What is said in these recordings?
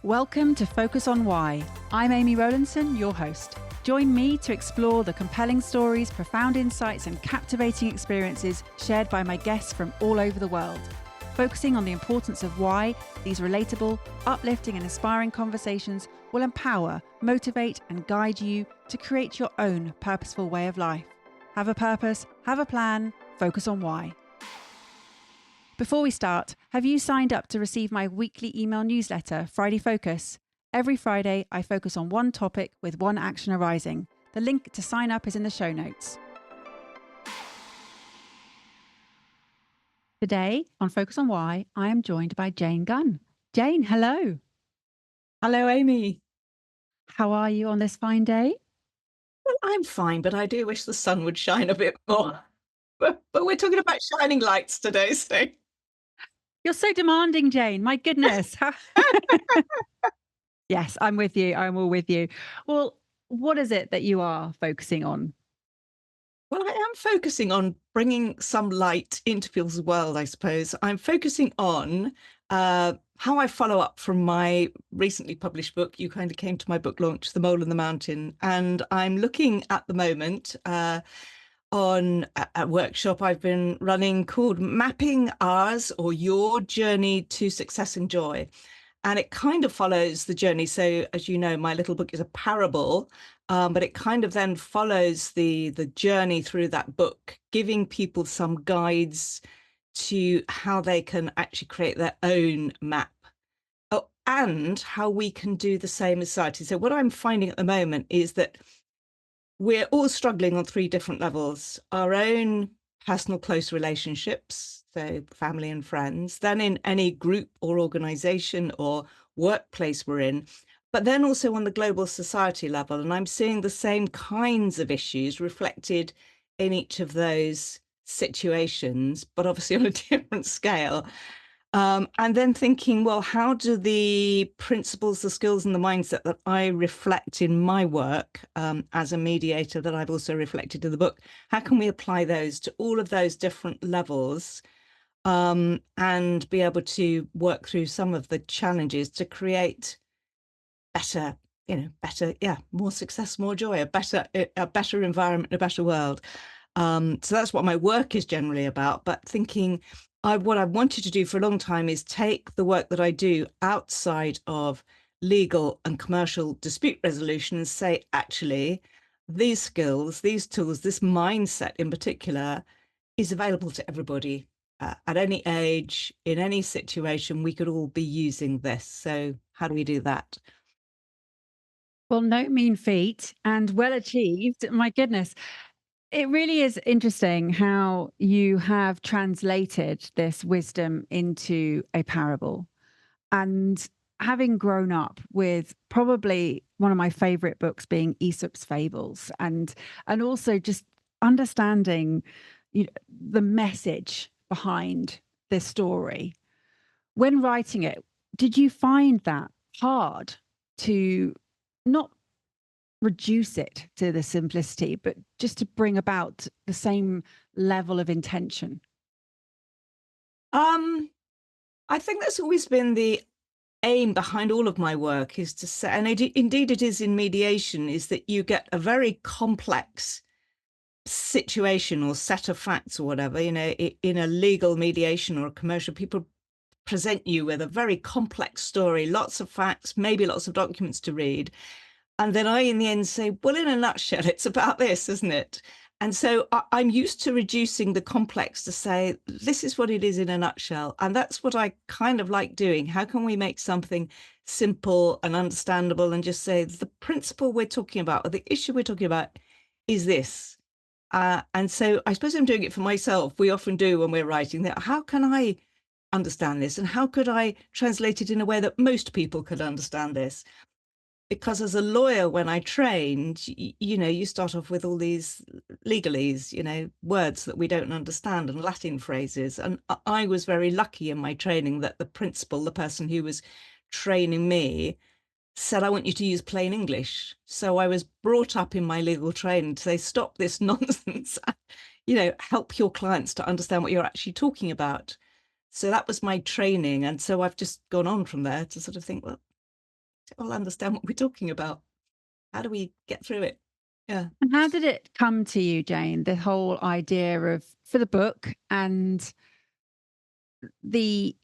Welcome to Focus on Why. I'm Amy Rowlinson, your host. Join me to explore the compelling stories, profound insights, and captivating experiences shared by my guests from all over the world. Focusing on the importance of why, these relatable, uplifting, and inspiring conversations will empower, motivate, and guide you to create your own purposeful way of life. Have a purpose, have a plan, focus on why. Before we start, have you signed up to receive my weekly email newsletter, Friday Focus? Every Friday, I focus on one topic with one action arising. The link to sign up is in the show notes. Today, on Focus on Why, I am joined by Jane Gunn. Jane, hello. Hello, Amy. How are you on this fine day? Well, I'm fine, but I do wish the sun would shine a bit more. But we're talking about shining lights today, so. You're so demanding, Jane. My goodness. Yes, I'm with you. I'm all with you. Well, what is it that you are focusing on? Well, I am focusing on bringing some light into people's world, I suppose. I'm focusing on how I follow up from my recently published book. You kind of came to my book launch, The Mole in the Mountain. And I'm looking at the moment on a workshop I've been running called Mapping Ours or Your Journey to Success and Joy. And it kind of follows the journey. So, as you know, my little book is a parable, but it kind of then follows the journey through that book, giving people some guides to how they can actually create their own map. Oh, and how we can do the same as society. So what I'm finding at the moment is that we're all struggling on three different levels: our own personal close relationships, so family and friends, then in any group or organization or workplace we're in, but then also on the global society level. And I'm seeing the same kinds of issues reflected in each of those situations, but obviously on a different scale. And then thinking, well, how do the principles, the skills, and the mindset that I reflect in my work as a mediator, that I've also reflected in the book, how can we apply those to all of those different levels and be able to work through some of the challenges to create better, more success, more joy, a better environment, a better world. So that's what my work is generally about. But thinking, what I wanted to do for a long time is take the work that I do outside of legal and commercial dispute resolution and say, actually, these skills, these tools, this mindset in particular is available to everybody at any age, in any situation. We could all be using this. So how do we do that? Well, no mean feat and well achieved. My goodness. It really is interesting how you have translated this wisdom into a parable. And having grown up with probably one of my favorite books being Aesop's Fables, and also just understanding, the message behind this story. When writing it, did you find that hard to not reduce it to the simplicity, but just to bring about the same level of intention? Um, I think that's always been the aim behind all of my work, is to say, and indeed it is in mediation, is that you get a very complex situation or set of facts or whatever. In a legal mediation or a commercial, people present you with a very complex story, lots of facts, maybe lots of documents to read. And then I, in the end, say, well, in a nutshell, it's about this, isn't it? And so I'm used to reducing the complex to say, this is what it is in a nutshell. And that's what I kind of like doing. How can we make something simple and understandable and just say the principle we're talking about or the issue we're talking about is this? And so I suppose I'm doing it for myself. We often do when we're writing that. How can I understand this? And how could I translate it in a way that most people could understand this? Because as a lawyer, when I trained, you start off with all these legalese, words that we don't understand and Latin phrases. And I was very lucky in my training that the principal, the person who was training me, said, I want you to use plain English. So I was brought up in my legal training to say, stop this nonsense, help your clients to understand what you're actually talking about. So that was my training. And so I've just gone on from there to sort of think, well, all understand what we're talking about. How do we get through it? Yeah. And how did it come to you, Jane, the whole idea of for the book and the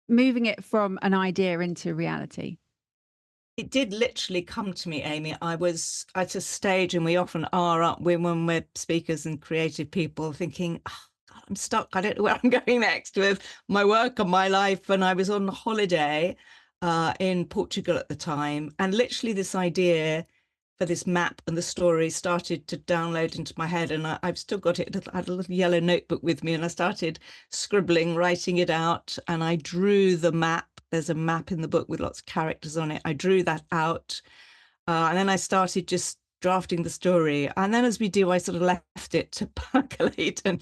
moving it from an idea into reality? It did literally come to me, Amy. I was at a stage, and we often are, aren't we, when we're speakers and creative people, thinking, oh, God, I'm stuck. I don't know where I'm going next with my work and my life. And I was on holiday in Portugal at the time, and literally this idea for this map and the story started to download into my head. And I've still got it. I had a little yellow notebook with me, and I started scribbling, writing it out, and I drew the map. There's a map in the book with lots of characters on it. I drew that out. And then I started just drafting the story. And then, as we do, I sort of left it to percolate. And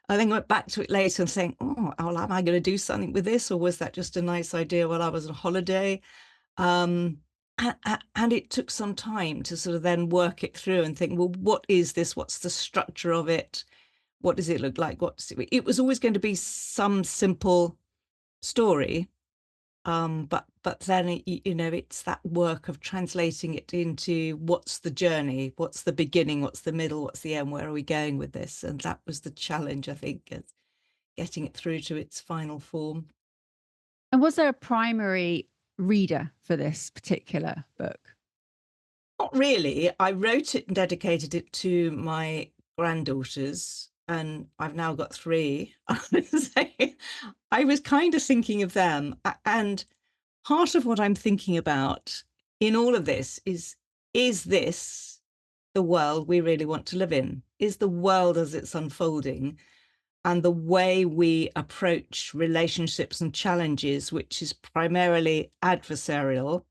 I then went back to it later and saying, oh, well, am I going to do something with this? Or was that just a nice idea while I was on holiday? Um, and it took some time to sort of then work it through and think, well, what is this? What's the structure of it? What does it look like? It was always going to be some simple story, but then it's that work of translating it into what's the journey, what's the beginning, what's the middle, what's the end, where are we going with this? And that was the challenge, I think, is getting it through to its final form. And was there a primary reader for this particular book? Not really. I wrote it and dedicated it to my granddaughters, and I've now got three. I was kind of thinking of them. And part of what I'm thinking about in all of this is this the world we really want to live in? Is the world as it's unfolding and the way we approach relationships and challenges, which is primarily adversarial,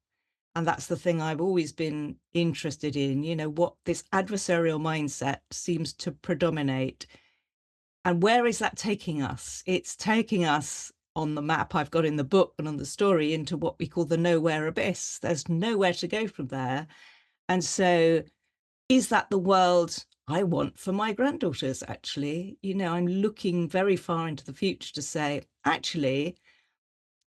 and that's the thing I've always been interested in, what this adversarial mindset seems to predominate. And where is that taking us? It's taking us on the map I've got in the book and on the story into what we call the nowhere abyss. There's nowhere to go from there. And so, is that the world I want for my granddaughters? Actually, I'm looking very far into the future to say, actually,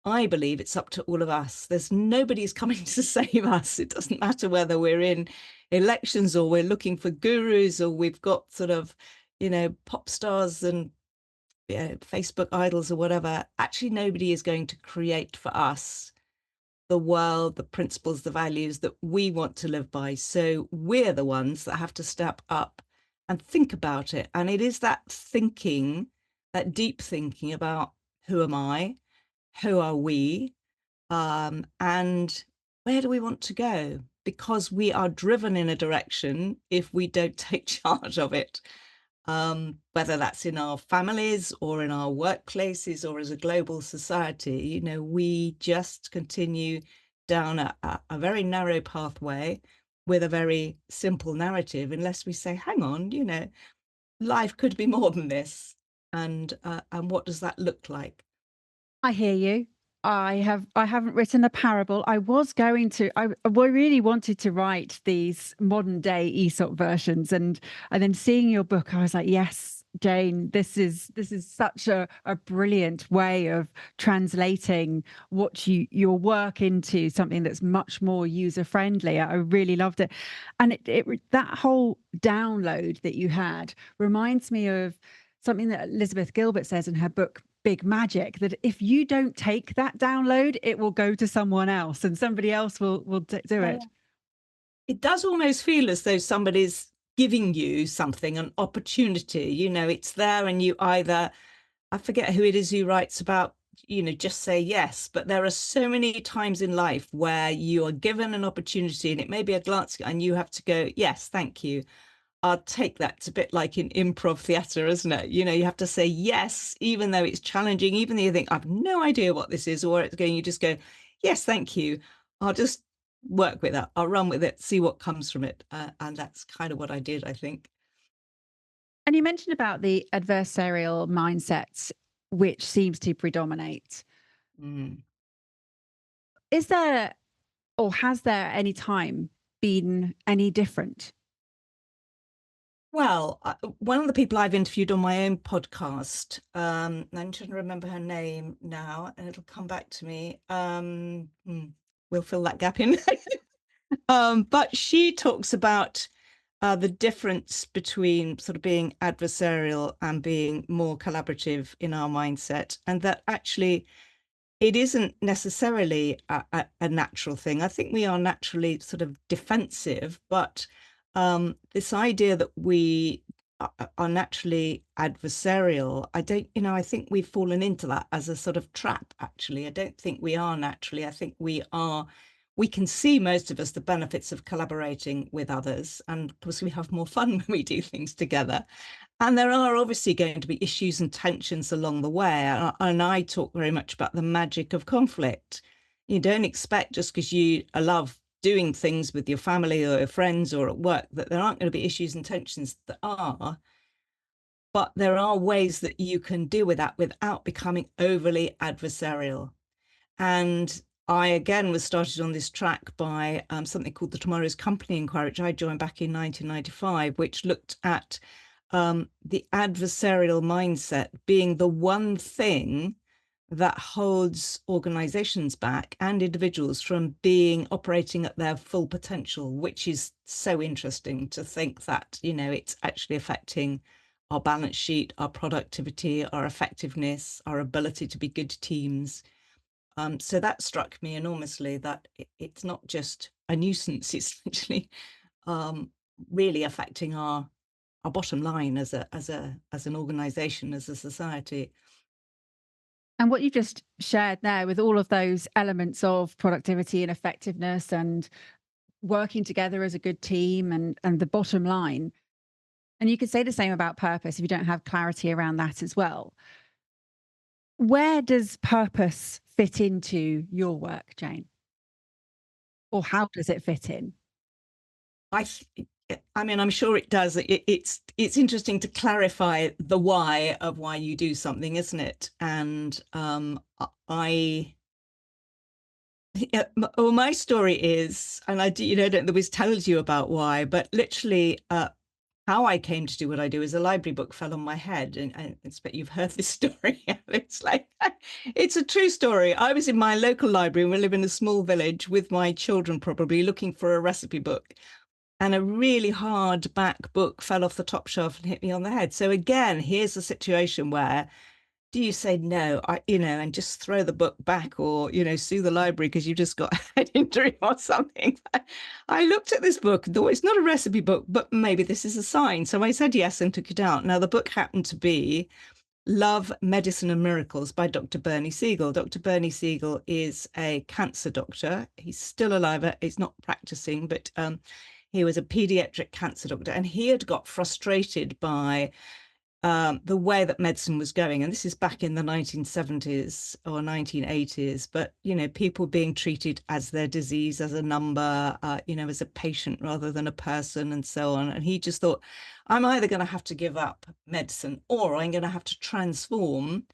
I believe it's up to all of us. There's nobody's coming to save us. It doesn't matter whether we're in elections or we're looking for gurus or we've got sort of, pop stars and Facebook idols or whatever. Actually, nobody is going to create for us the world, the principles, the values that we want to live by. So we're the ones that have to step up and think about it. And it is that thinking, that deep thinking about who am I? Who are we? And where do we want to go? Because we are driven in a direction if we don't take charge of it, whether that's in our families or in our workplaces or as a global society. We just continue down a very narrow pathway with a very simple narrative, unless we say, hang on, life could be more than this. And what does that look like? I hear you. I haven't written a parable. I was going to. I really wanted to write these modern day Aesop versions, and then seeing your book, I was like, yes, Jane, this is such a brilliant way of translating what your work into something that's much more user friendly. I really loved it, and that whole download that you had reminds me of something that Elizabeth Gilbert says in her book Big Magic, that if you don't take that download, it will go to someone else and somebody else will do it. It does almost feel as though somebody's giving you something, an opportunity. It's there, and you either, I forget who it is who writes about, just say yes. But there are so many times in life where you are given an opportunity, and it may be a glance, and you have to go, yes, thank you. I'll take that. It's a bit like in improv theatre, isn't it? You have to say yes, even though it's challenging, even though you think, I've no idea what this is or where it's going, you just go, yes, thank you. I'll just work with that. I'll run with it, see what comes from it. And that's kind of what I did, I think. And you mentioned about the adversarial mindset, which seems to predominate. Mm. Is there, or has there any time been any different? Well, one of the people I've interviewed on my own podcast, I'm trying to remember her name now, and it'll come back to me. we'll fill that gap in. But she talks about the difference between sort of being adversarial and being more collaborative in our mindset, and that actually it isn't necessarily a natural thing. I think we are naturally sort of defensive, but this idea that we are naturally adversarial, I don't, I think we've fallen into that as a sort of trap, actually. I don't think we are naturally. I think we can see, most of us, the benefits of collaborating with others. And of course, we have more fun when we do things together. And there are obviously going to be issues and tensions along the way. And I talk very much about the magic of conflict. You don't expect, just because you love doing things with your family or your friends or at work, that there aren't going to be issues and tensions. That are. But there are ways that you can deal with that without becoming overly adversarial. And I, again, was started on this track by something called the Tomorrow's Company Inquiry, which I joined back in 1995, which looked at the adversarial mindset being the one thing that holds organizations back and individuals from operating at their full potential, which is so interesting to think that, it's actually affecting our balance sheet, our productivity, our effectiveness, our ability to be good teams. So that struck me enormously, that it's not just a nuisance, it's actually really affecting our bottom line as an organization, as a society. And what you've just shared there with all of those elements of productivity and effectiveness and working together as a good team and the bottom line. And you could say the same about purpose if you don't have clarity around that as well. Where does purpose fit into your work, Jane? Or how does it fit in? I mean, I'm sure it does. It's interesting to clarify the why of why you do something, isn't it? And well, my story is, and I don't always tell you about why, but literally, how I came to do what I do is a library book fell on my head, and I expect you've heard this story. It's like, it's a true story. I was in my local library, and we live in a small village, with my children, probably looking for a recipe book. And a really hard back book fell off the top shelf and hit me on the head. So again, here's a situation where, do you say no, and just throw the book back, or, sue the library because you just got a head injury or something? I looked at this book and thought, it's not a recipe book, but maybe this is a sign. So I said yes and took it out. Now, the book happened to be Love, Medicine and Miracles by Dr. Bernie Siegel. Dr. Bernie Siegel is a cancer doctor. He's still alive. He's not practicing, but he was a pediatric cancer doctor, and he had got frustrated by the way that medicine was going. And this is back in the 1970s or 1980s, but, people being treated as their disease, as a number, as a patient rather than a person, and so on. And he just thought, I'm either going to have to give up medicine, or I'm going to have to transform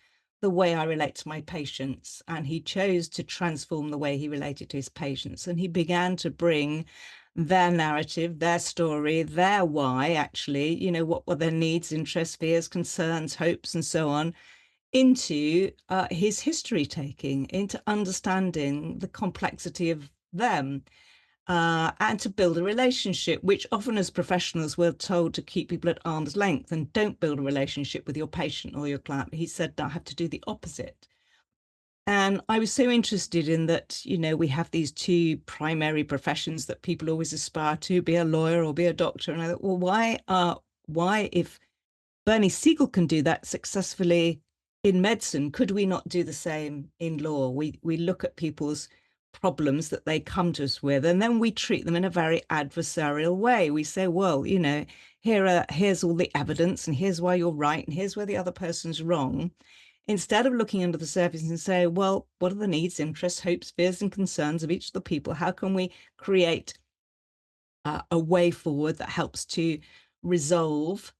the way I relate to my patients. And he chose to transform the way he related to his patients. And he began to bring their narrative, their story, their why, actually, what were their needs, interests, fears, concerns, hopes, and so on, into his history taking, into understanding the complexity of them, and to build a relationship, which often as professionals we're told to keep people at arm's length and don't build a relationship with your patient or your client. He said, I have to do the opposite. And I was so interested in that, we have these two primary professions that people always aspire to, be a lawyer or be a doctor. And I thought, well, why, if Bernie Siegel can do that successfully in medicine, could we not do the same in law? We look at people's problems that they come to us with, and then we treat them in a very adversarial way. We say, well, here's all the evidence, and here's why you're right, and here's where the other person's wrong. Instead of looking under the surface and say, well, what are the needs, interests, hopes, fears, and concerns of each of the people? How can we create a way forward that helps to resolve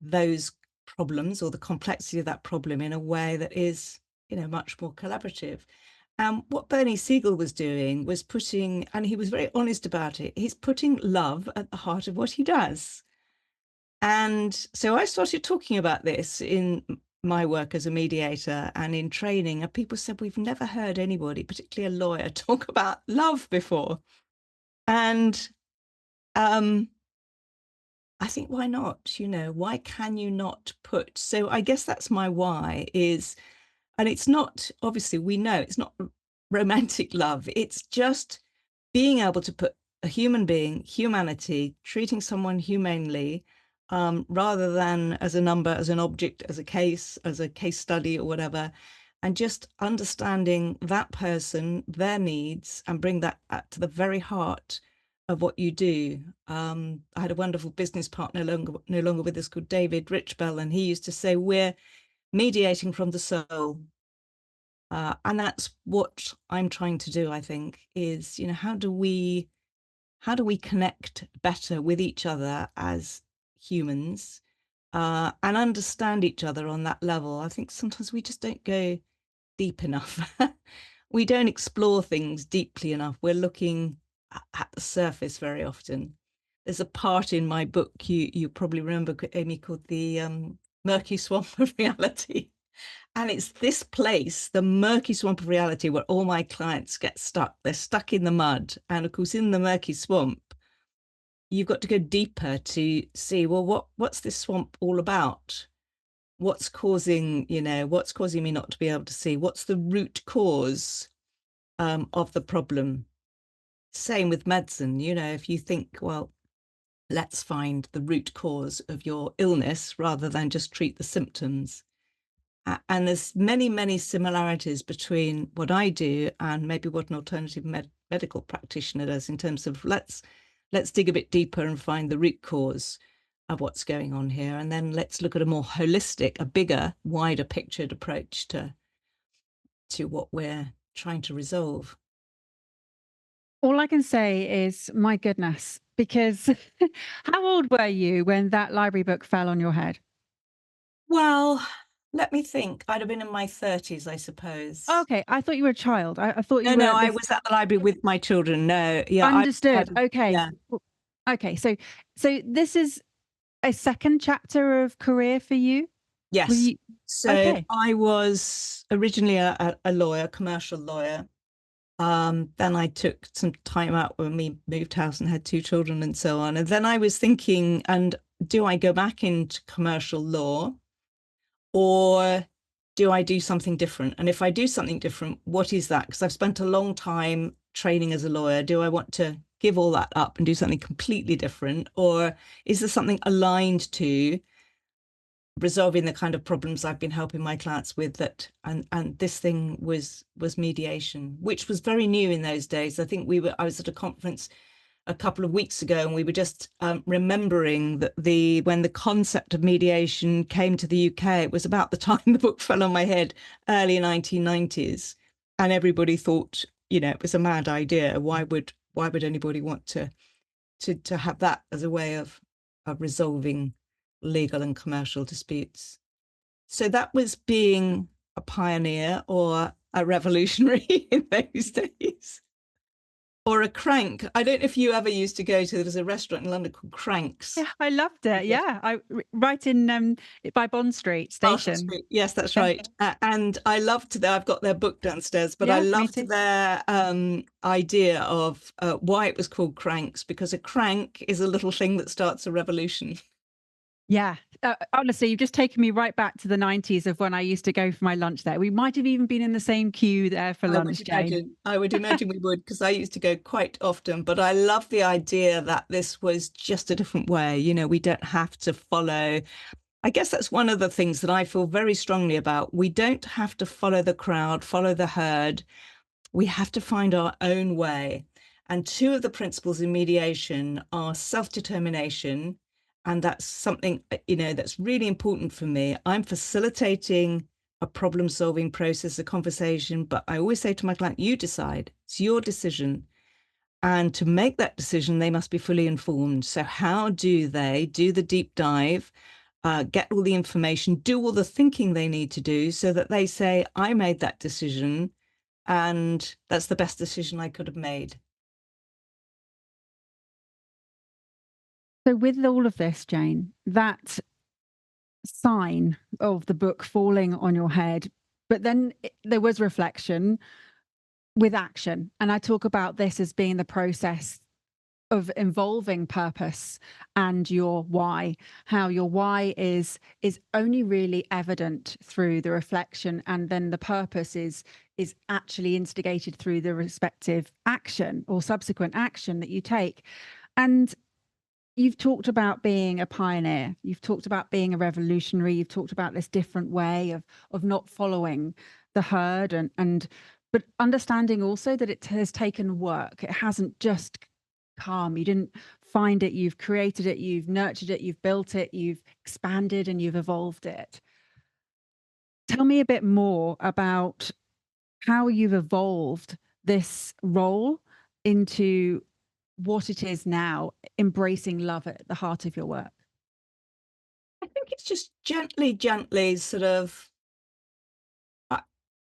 those problems, or the complexity of that problem, in a way that is, much more collaborative? And what Bernie Siegel was doing was putting, and he was very honest about it, he's putting love at the heart of what he does. And so I started talking about this in my work as a mediator and in training, and people said, we've never heard anybody, particularly a lawyer, talk about love before. And I think, why not? Why can you not put? So I guess that's my why is, and it's not, obviously, we know it's not romantic love. It's just being able to put a human being, humanity, treating someone humanely, rather than as a number, as an object, as a case study or whatever, and just understanding that person, their needs, and bring that to the very heart of what you do. I had a wonderful business partner, no longer with us, called David Richbell, and he used to say, we're mediating from the soul. And that's what I'm trying to do, I think, is, how do we connect better with each other as humans, and understand each other on that level? I think sometimes we just don't go deep enough. We don't explore things deeply enough. We're looking at the surface very often. There's a part in my book you probably remember, Amy, called the murky swamp of reality. And it's this place, the murky swamp of reality, where all my clients get stuck. They're stuck in the mud. And of course, in the murky swamp, you've got to go deeper to see, well, what's this swamp all about? What's causing me not to be able to see? What's the root cause of the problem? Same with medicine. If you think, well, let's find the root cause of your illness rather than just treat the symptoms. And there's many, many similarities between what I do and maybe what an alternative medical practitioner does, in terms of let's dig a bit deeper and find the root cause of what's going on here. And then let's look at a more holistic, a bigger, wider pictured approach to what we're trying to resolve. All I can say is, my goodness, because how old were you when that library book fell on your head? Well, let me think. I'd have been in my 30s, I suppose. Okay, I thought you were a child. I thought you No, were I this. was at the library with my children. No, yeah, Understood. Okay. yeah. Okay, so this is a second chapter of career for you? Were Yes. you So okay. I was originally a lawyer, commercial lawyer. Then I took some time out when we moved house and had 2 children and so on. And then I was thinking, and do I go back into commercial law, or do I do something different? And if I do something different, what is that? Because I've spent a long time training as a lawyer. Do I want to give all that up and do something completely different? Or is there something aligned to resolving the kind of problems I've been helping my clients with? And this thing was mediation, which was very new in those days. I think I was at a conference a couple of weeks ago, and we were just remembering that when the concept of mediation came to the UK, it was about the time the book fell on my head, early 1990s, and everybody thought, it was a mad idea. Why would anybody want to have that as a way of resolving legal and commercial disputes? So that was being a pioneer or a revolutionary in those days. Or a crank. I don't know if you ever used to go to, there was a restaurant in London called Cranks. Yeah, I loved it. Yeah, right in by Bond Street Barton Station. Street. Yes, that's Yeah, right. And I loved I've got their book downstairs, but I yeah, me loved too. their idea of why it was called Cranks, because a crank is a little thing that starts a revolution. Yeah, honestly, you've just taken me right back to the 90s of when I used to go for my lunch there. We might have even been in the same queue there for lunch, Jane. I would imagine we would, because I used to go quite often. But I love the idea that this was just a different way. We don't have to follow. I guess that's one of the things that I feel very strongly about. We don't have to follow the crowd, follow the herd. We have to find our own way. And two of the principles in mediation are self-determination. And that's something, that's really important for me. I'm facilitating a problem-solving process, a conversation, but I always say to my client, you decide. It's your decision. And to make that decision, they must be fully informed. So how do they do the deep dive, get all the information, do all the thinking they need to do, so that they say, I made that decision and that's the best decision I could have made. So with all of this, Jane, that sign of the book falling on your head. But then there was reflection with action. And I talk about this as being the process of involving purpose and your why, how your why is only really evident through the reflection, and then the purpose is actually instigated through the respective action or subsequent action that you take. And you've talked about being a pioneer, you've talked about being a revolutionary, you've talked about this different way of not following the herd, and but understanding also that it has taken work. It hasn't just come. You didn't find it, you've created it, you've nurtured it, you've built it, you've expanded and you've evolved it. Tell me a bit more about how you've evolved this role into what it is now, embracing love at the heart of your work. I think it's just gently sort of,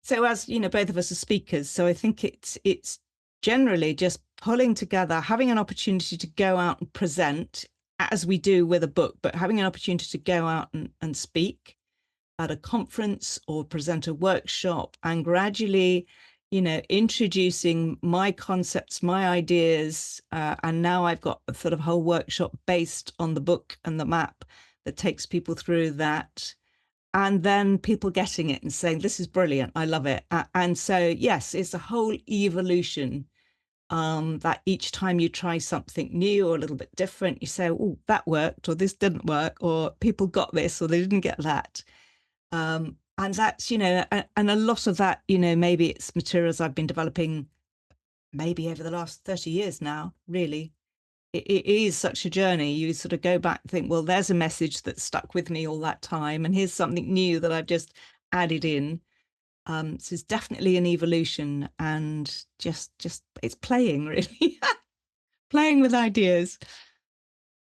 so as you know, both of us are speakers, so I think it's generally just pulling together, having an opportunity to go out and present as we do with a book, but having an opportunity to go out and speak at a conference or present a workshop, and gradually, you know, introducing my concepts, my ideas, and now I've got a sort of whole workshop based on the book and the map that takes people through that, and then people getting it and saying, this is brilliant, I love it. And so yes, it's a whole evolution, that each time you try something new or a little bit different, you say, oh, that worked, or this didn't work, or people got this or they didn't get that. And that's, you know, and a lot of that, you know, maybe it's materials I've been developing maybe over the last 30 years now, really. It is such a journey. You sort of go back and think, well, there's a message that stuck with me all that time, and here's something new that I've just added in. So it's definitely an evolution, and just it's playing, really. Playing with ideas,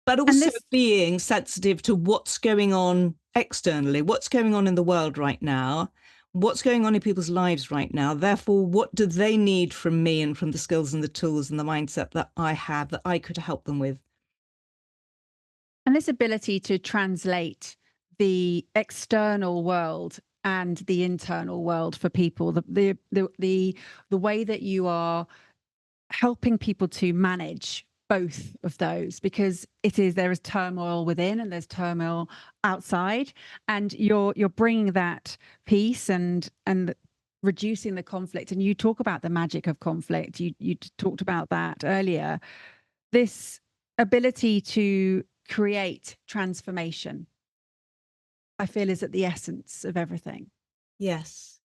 but And also this being sensitive to what's going on externally, what's going on in the world right now, what's going on in people's lives right now. Therefore, what do they need from me and from the skills and the tools and the mindset that I have that I could help them with? and this ability to translate the external world and the internal world for people, the way that you are helping people to manage both of those, because there is turmoil within and there's turmoil outside, and you're bringing that peace and reducing the conflict. And you talk about the magic of conflict, you talked about that earlier, this ability to create transformation, I feel, is at the essence of everything. Yes.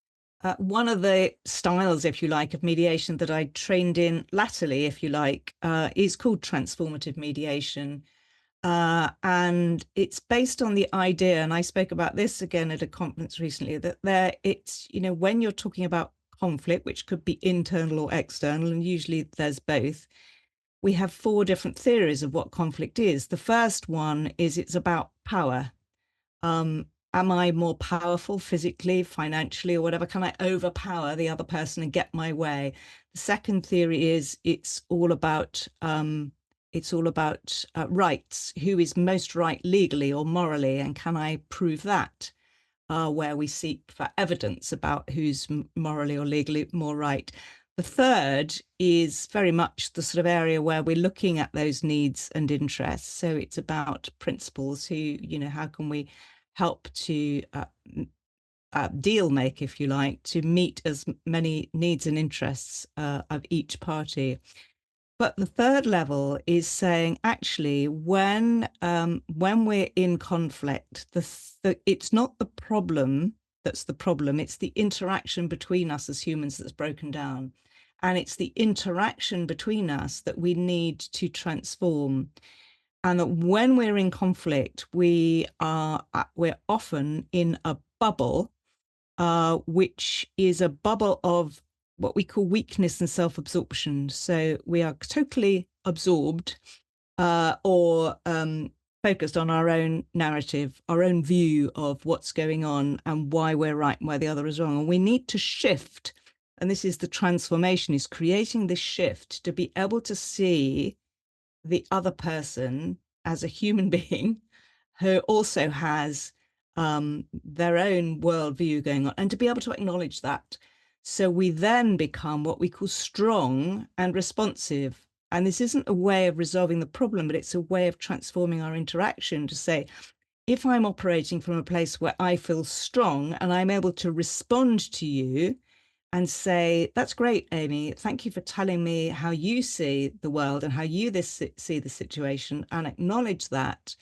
One of the styles, if you like, of mediation that I trained in latterly, if you like, is called transformative mediation. And it's based on the idea, and I spoke about this again at a conference recently, that it's, you know, when you're talking about conflict, which could be internal or external, and usually there's both, we have four different theories of what conflict is. The first one is it's about power. Am I more powerful physically, financially, or whatever? Can I overpower the other person and get my way? The second theory is it's all about rights. Who is most right legally or morally, and can I prove that? Where we seek for evidence about who's morally or legally more right. The third is very much the sort of area where we're looking at those needs and interests. So it's about principles. Who, you know, how can we help to deal make, if you like, to meet as many needs and interests of each party. But the third level is saying, actually, when we're in conflict, it's not the problem that's the problem. It's the interaction between us as humans that's broken down. And it's the interaction between us that we need to transform. And that when we're in conflict, we're often in a bubble, which is a bubble of what we call weakness and self-absorption. So we are totally absorbed, or focused on our own narrative, our own view of what's going on and why we're right and why the other is wrong. And we need to shift. And this is the transformation, is creating this shift to be able to see the other person as a human being who also has their own worldview going on, and to be able to acknowledge that. So we then become what we call strong and responsive. And this isn't a way of resolving the problem, but it's a way of transforming our interaction to say, if I'm operating from a place where I feel strong and I'm able to respond to you and say, that's great, Amy. Thank you for telling me how you see the world and how you see the situation, and acknowledge that,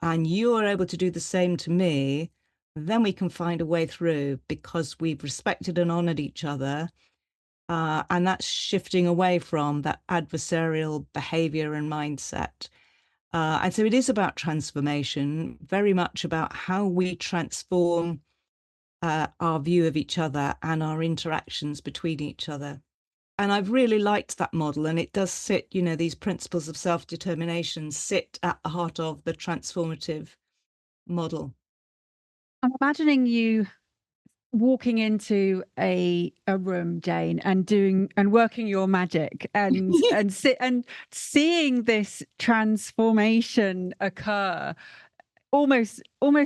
and you are able to do the same to me, then we can find a way through because we've respected and honored each other. And that's shifting away from that adversarial behavior and mindset. And so it is about transformation, very much about how we transform our view of each other and our interactions between each other. And I've really liked that model. And it does sit, these principles of self-determination sit at the heart of the transformative model. I'm imagining you walking into a room, Jane, and doing and working your magic and seeing this transformation occur, almost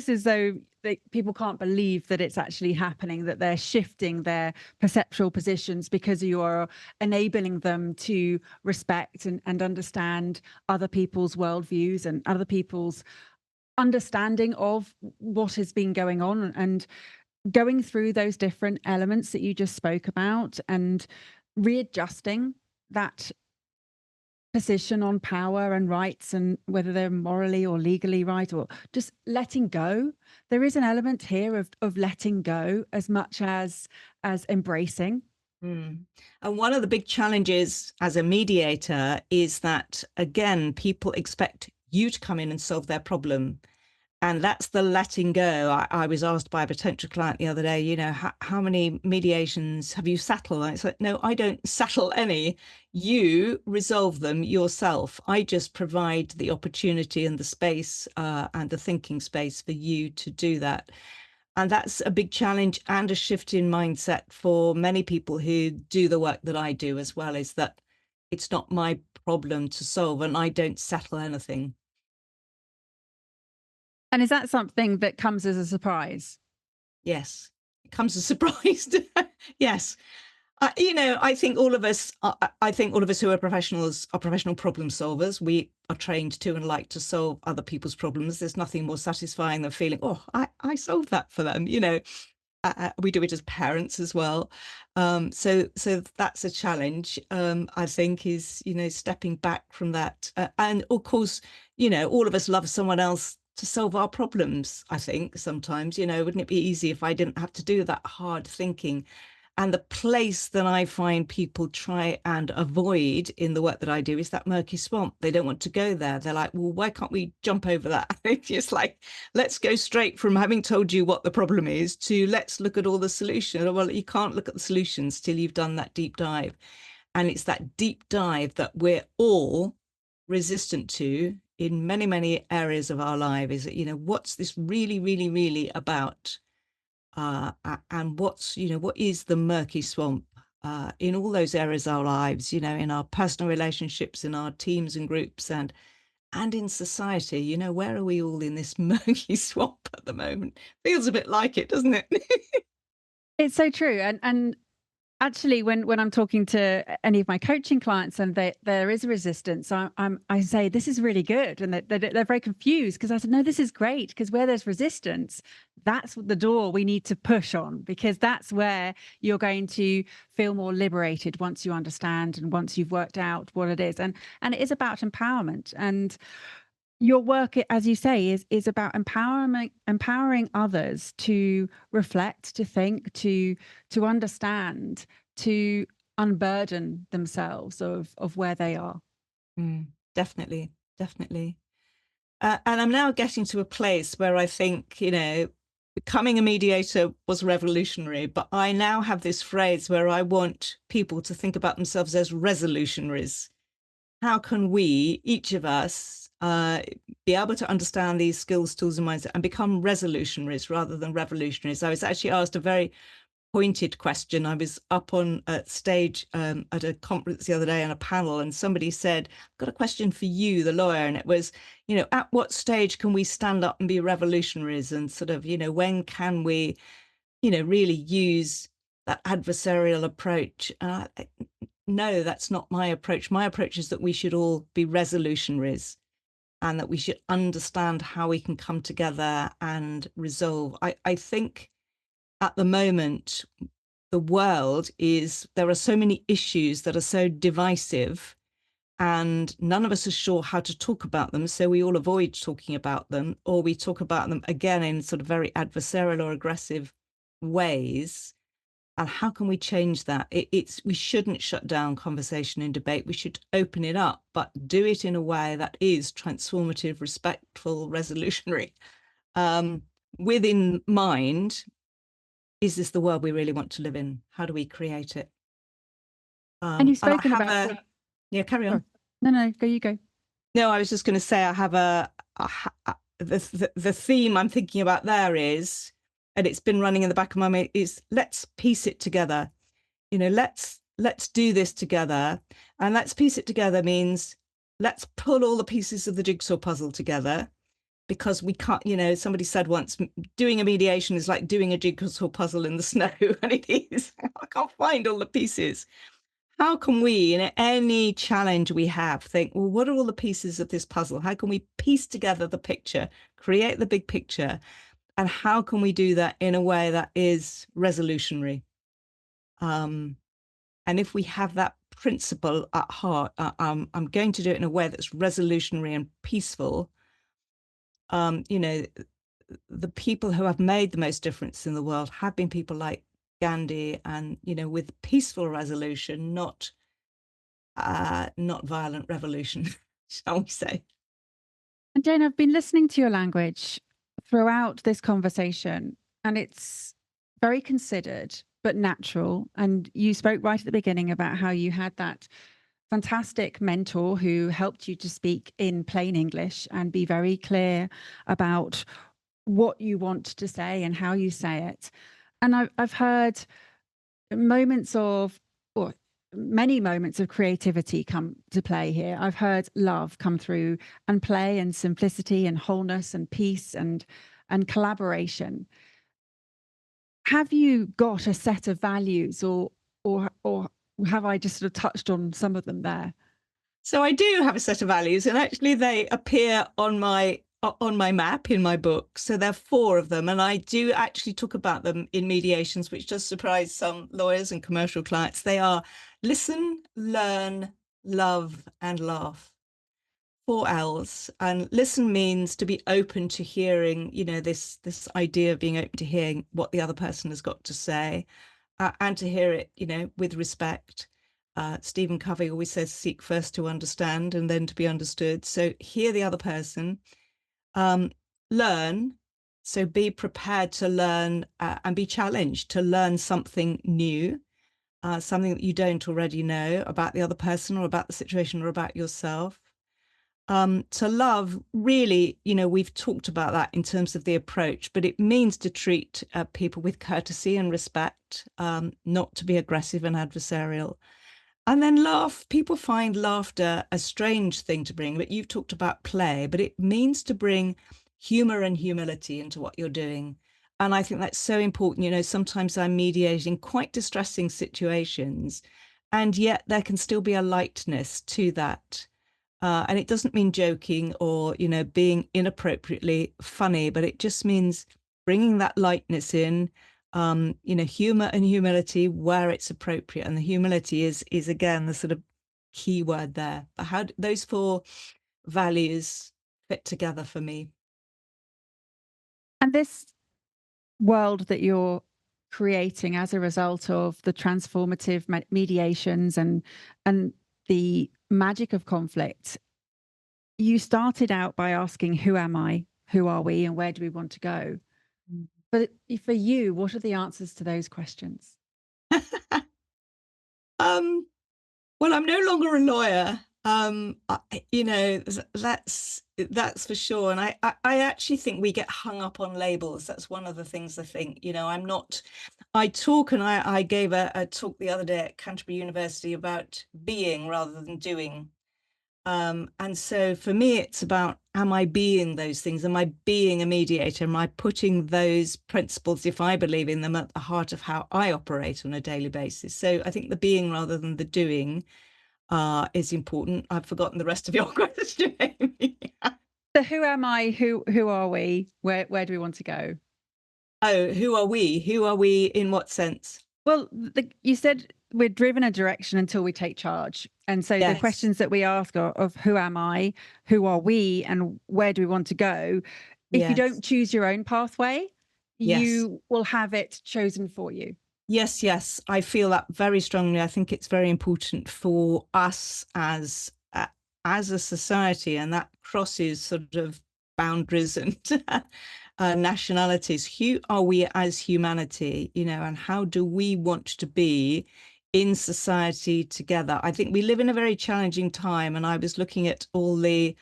as though people can't believe that it's actually happening, that they're shifting their perceptual positions because you are enabling them to respect and understand other people's worldviews and other people's understanding of what has been going on, and going through those different elements that you just spoke about and readjusting that position on power and rights, and whether they're morally or legally right, or just letting go. There is an element here of letting go as much as embracing. Mm. And one of the big challenges as a mediator is that, again, people expect you to come in and solve their problem. And that's the letting go. I was asked by a potential client the other day, how many mediations have you settled? And it's like, no, I don't settle any. You resolve them yourself. I just provide the opportunity and the space and the thinking space for you to do that. And that's a big challenge and a shift in mindset for many people who do the work that I do as well, is that it's not my problem to solve and I don't settle anything. And is that something that comes as a surprise? Yes, it comes as a surprise. Yes. I think all of us, I think all of us who are professionals are professional problem solvers. We are trained to and like to solve other people's problems. There's nothing more satisfying than feeling, oh, I solved that for them. We do it as parents as well. So that's a challenge, I think, is, stepping back from that. And of course, all of us love someone else to solve our problems. I think sometimes, wouldn't it be easy if I didn't have to do that hard thinking? And the place that I find people try and avoid in the work that I do is that murky swamp. They don't want to go there. They're like, well, why can't we jump over that? It's just like, let's go straight from having told you what the problem is to let's look at all the solutions. Well, you can't look at the solutions till you've done that deep dive. And it's that deep dive that we're all resistant to in many, many areas of our life. Is that, what's this really, really, really about? And what is the murky swamp in all those areas of our lives, in our personal relationships, in our teams and groups, and in society, where are we all in this murky swamp at the moment? Feels a bit like it, doesn't it? It's so true. And actually, when I'm talking to any of my coaching clients and there is a resistance, I say this is really good, and they're very confused, because I said, no, this is great, because where there's resistance, that's the door we need to push on, because that's where you're going to feel more liberated once you understand and once you've worked out what it is, and it is about empowerment. And your work, as you say, is about empowering others to reflect, to think, to understand, to unburden themselves of where they are. Definitely, definitely. And I'm now getting to a place where I think, becoming a mediator was revolutionary, but I now have this phrase where I want people to think about themselves as resolutionaries. How can we, each of us, be able to understand these skills, tools, and mindset and become resolutionaries rather than revolutionaries? I was actually asked a very pointed question. I was up on a stage at a conference the other day on a panel, and somebody said, "I've got a question for you, the lawyer." And it was, at what stage can we stand up and be revolutionaries, and sort of, when can we, really use that adversarial approach? No, that's not my approach. My approach is that we should all be resolutionaries, and that we should understand how we can come together and resolve. I think at the moment, the world there are so many issues that are so divisive, and none of us are sure how to talk about them. So we all avoid talking about them, or we talk about them again in sort of very adversarial or aggressive ways. And how can we change that? We shouldn't shut down conversation and debate. We should open it up, but do it in a way that is transformative, respectful, resolutionary, with in mind, is this the world we really want to live in? How do we create it? And you've And I spoken have about yeah, carry sorry. on. No, go, you go. No, I was just going to say I have the theme I'm thinking about there is, and it's been running in the back of my mind, is let's piece it together. Let's do this together. And let's piece it together means let's pull all the pieces of the jigsaw puzzle together, because we can't, somebody said once, doing a mediation is like doing a jigsaw puzzle in the snow. And it is. I can't find all the pieces. How can we, in any challenge we have, think, well, what are all the pieces of this puzzle? How can we piece together the picture, create the big picture? And how can we do that in a way that is resolutionary? And if we have that principle at heart, I'm going to do it in a way that's resolutionary and peaceful. The people who have made the most difference in the world have been people like Gandhi, and with peaceful resolution, not violent revolution, shall we say. And Jane, I've been listening to your language throughout this conversation, and it's very considered but natural. And you spoke right at the beginning about how you had that fantastic mentor who helped you to speak in plain English and be very clear about what you want to say and how you say it. And I've heard moments of, or many moments of creativity come to play here. I've heard love come through, and play, and simplicity, and wholeness, and peace, and collaboration. Have you got a set of values, or have I just sort of touched on some of them there? So I do have a set of values, and actually they appear on my map in my book. So there are 4 of them, and I do actually talk about them in mediations, which does surprise some lawyers and commercial clients. They are listen, learn, love, and laugh. 4 L's. And listen means to be open to hearing, this idea of being open to hearing what the other person has got to say, and to hear it, with respect. Stephen Covey always says, seek first to understand and then to be understood. So hear the other person. Learn. So be prepared to learn, and be challenged to learn something new, something that you don't already know about the other person or about the situation or about yourself. To love, really, we've talked about that in terms of the approach, but it means to treat people with courtesy and respect, not to be aggressive and adversarial. And then laugh. People find laughter a strange thing to bring, but you've talked about play, but it means to bring humor and humility into what you're doing. And I think that's so important. Sometimes I'm mediating quite distressing situations, and yet there can still be a lightness to that. And it doesn't mean joking or, being inappropriately funny, but it just means bringing that lightness in, humor and humility where it's appropriate. And the humility is again, the sort of key word there. But how do those 4 values fit together for me? And this world that you're creating as a result of the transformative mediations and the magic of conflict, you started out by asking, who am I? Who are we? And where do we want to go? Mm. But for you, what are the answers to those questions? Well, I'm no longer a lawyer. That's for sure. And I actually think we get hung up on labels. That's one of the things I think. I talk, and I gave a talk the other day at Canterbury University about being rather than doing. And so for me, it's about, am I being those things? Am I being a mediator? Am I putting those principles, if I believe in them, at the heart of how I operate on a daily basis? So I think the being rather than the doing is important. I've forgotten the rest of your question, Amy. So who am I? Who are we? Where do we want to go? Oh, who are we? Who are we in what sense? Well, you said we're driven a direction until we take charge. And so the Yes, questions that we ask are of who am I, who are we, and where do we want to go? If you yes, don't choose your own pathway, yes. you will have it chosen for you. Yes, yes, I feel that very strongly. I think it's very important for us as a society, and that crosses sort of boundaries and nationalities. Who are we as humanity, and how do we want to be in society together? I think we live in a very challenging time, and I was looking at all the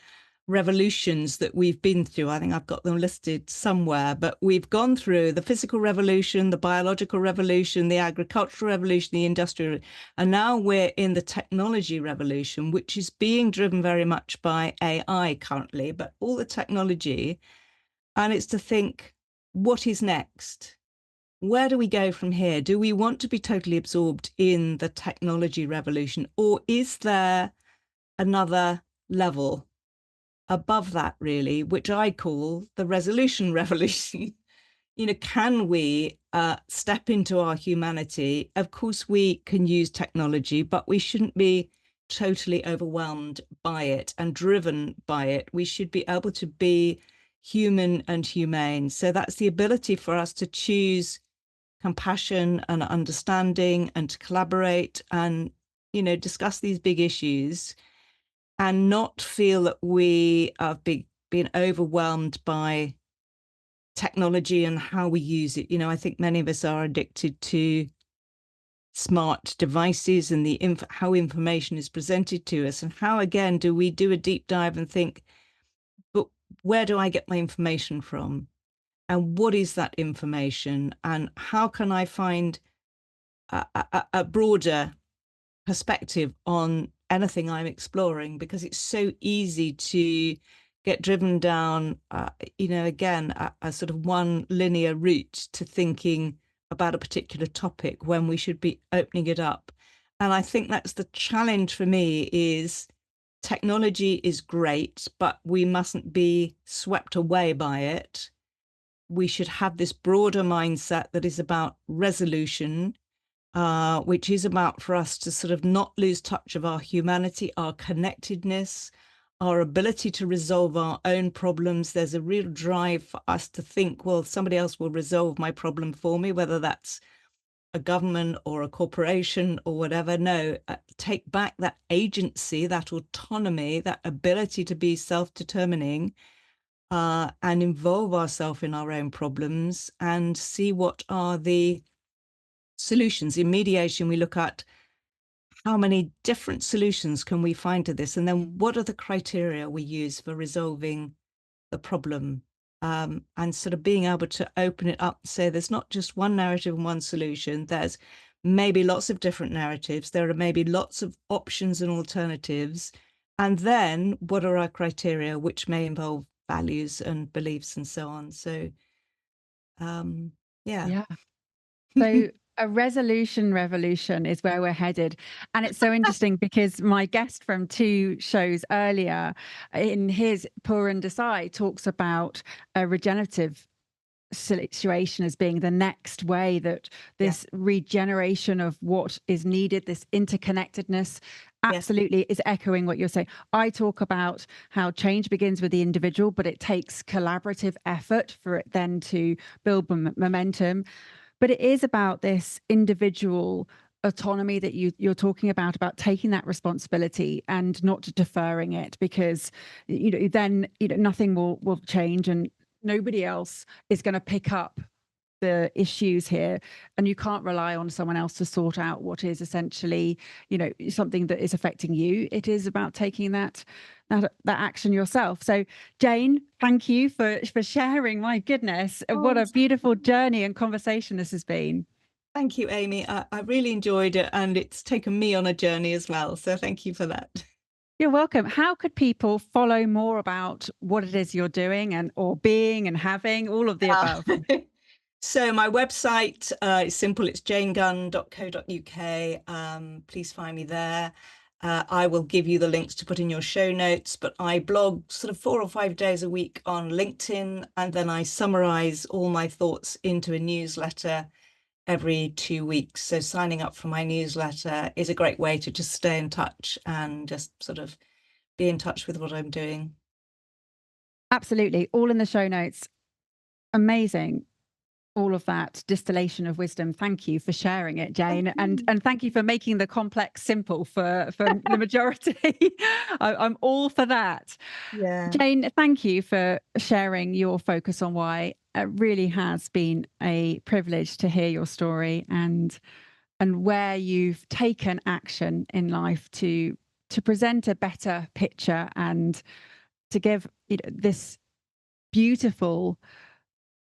revolutions that we've been through. I think I've got them listed somewhere, but we've gone through the physical revolution, the biological revolution, the agricultural revolution, the industrial, and now we're in the technology revolution, which is being driven very much by AI currently, but all the technology. And it's to think, what is next? Where do we go from here? Do we want to be totally absorbed in the technology revolution, or is there another level above that, really, which I call the resolution revolution? Can we step into our humanity? Of course, we can use technology, but we shouldn't be totally overwhelmed by it and driven by it. We should be able to be human and humane. So that's the ability for us to choose compassion and understanding and to collaborate and, discuss these big issues and not feel that we are being overwhelmed by technology and how we use it. I think many of us are addicted to smart devices and how information is presented to us, and how, again, do we do a deep dive and think, but where do I get my information from? And what is that information? And how can I find a broader perspective on anything I'm exploring? Because it's so easy to get driven down, again, a sort of one linear route to thinking about a particular topic when we should be opening it up. And I think that's the challenge for me is technology is great, but we mustn't be swept away by it. We should have this broader mindset that is about resolution, which is about for us to sort of not lose touch of our humanity, our connectedness, our ability to resolve our own problems. There's a real drive for us to think, well, somebody else will resolve my problem for me, whether that's a government or a corporation or whatever. No, take back that agency, that autonomy, that ability to be self-determining, and involve ourselves in our own problems and see what are the solutions. In mediation, we look at how many different solutions can we find to this, and then what are the criteria we use for resolving the problem, and sort of being able to open it up and say there's not just one narrative and one solution. There's maybe lots of different narratives. There are maybe lots of options and alternatives. And then what are our criteria, which may involve values and beliefs and so on. So, yeah. Yeah. So a resolution revolution is where we're headed. And it's so interesting because my guest from 2 shows earlier in his Pour and Decide talks about a regenerative situation as being the next way that Yeah. this regeneration of what is needed, this interconnectedness, Yes. absolutely is echoing what you're saying. I talk about how change begins with the individual, but it takes collaborative effort for it then to build momentum. But it is about this individual autonomy that you're talking about taking that responsibility and not deferring it, because then nothing will change and nobody else is going to pick up the issues here, and you can't rely on someone else to sort out what is essentially, something that is affecting you. It is about taking that action yourself. So Jane, thank you for sharing. My goodness, what a beautiful journey and conversation this has been. Thank you, Amy. I really enjoyed it, and it's taken me on a journey as well. So thank you for that. You're welcome. How could people follow more about what it is you're doing or being and having, all of the above? So my website is simple. It's janegunn.co.uk. Please find me there. I will give you the links to put in your show notes, but I blog sort of 4 or 5 days a week on LinkedIn, and then I summarize all my thoughts into a newsletter every 2 weeks. So signing up for my newsletter is a great way to just stay in touch and just sort of be in touch with what I'm doing. Absolutely. All in the show notes. Amazing. All of that distillation of wisdom. Thank you for sharing it, Jane. And thank you for making the complex simple for the majority. I'm all for that. Yeah. Jane, thank you for sharing your focus on why. It really has been a privilege to hear your story and where you've taken action in life to present a better picture and to give this beautiful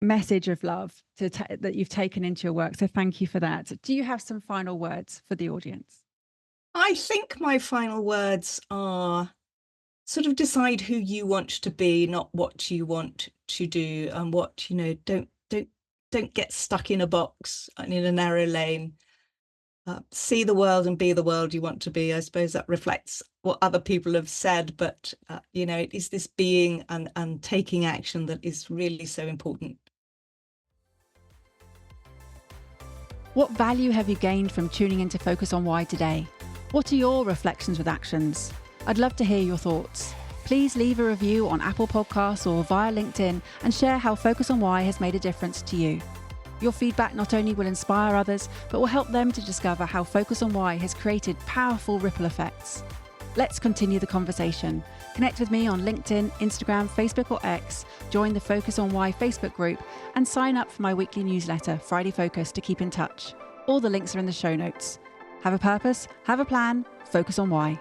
message of love that you've taken into your work. So thank you for that. Do you have some final words for the audience? I think my final words are sort of decide who you want to be, not what you want to do, and what, don't get stuck in a box and in a narrow lane. See the world and be the world you want to be. I suppose that reflects what other people have said, but it is this being and taking action that is really so important. What value have you gained from tuning in to Focus on Why today? What are your reflections with actions? I'd love to hear your thoughts. Please leave a review on Apple Podcasts or via LinkedIn and share how Focus on Why has made a difference to you. Your feedback not only will inspire others, but will help them to discover how Focus on Why has created powerful ripple effects. Let's continue the conversation. Connect with me on LinkedIn, Instagram, Facebook or X, join the Focus on Why Facebook group, and sign up for my weekly newsletter, Friday Focus, to keep in touch. All the links are in the show notes. Have a purpose, have a plan, focus on why.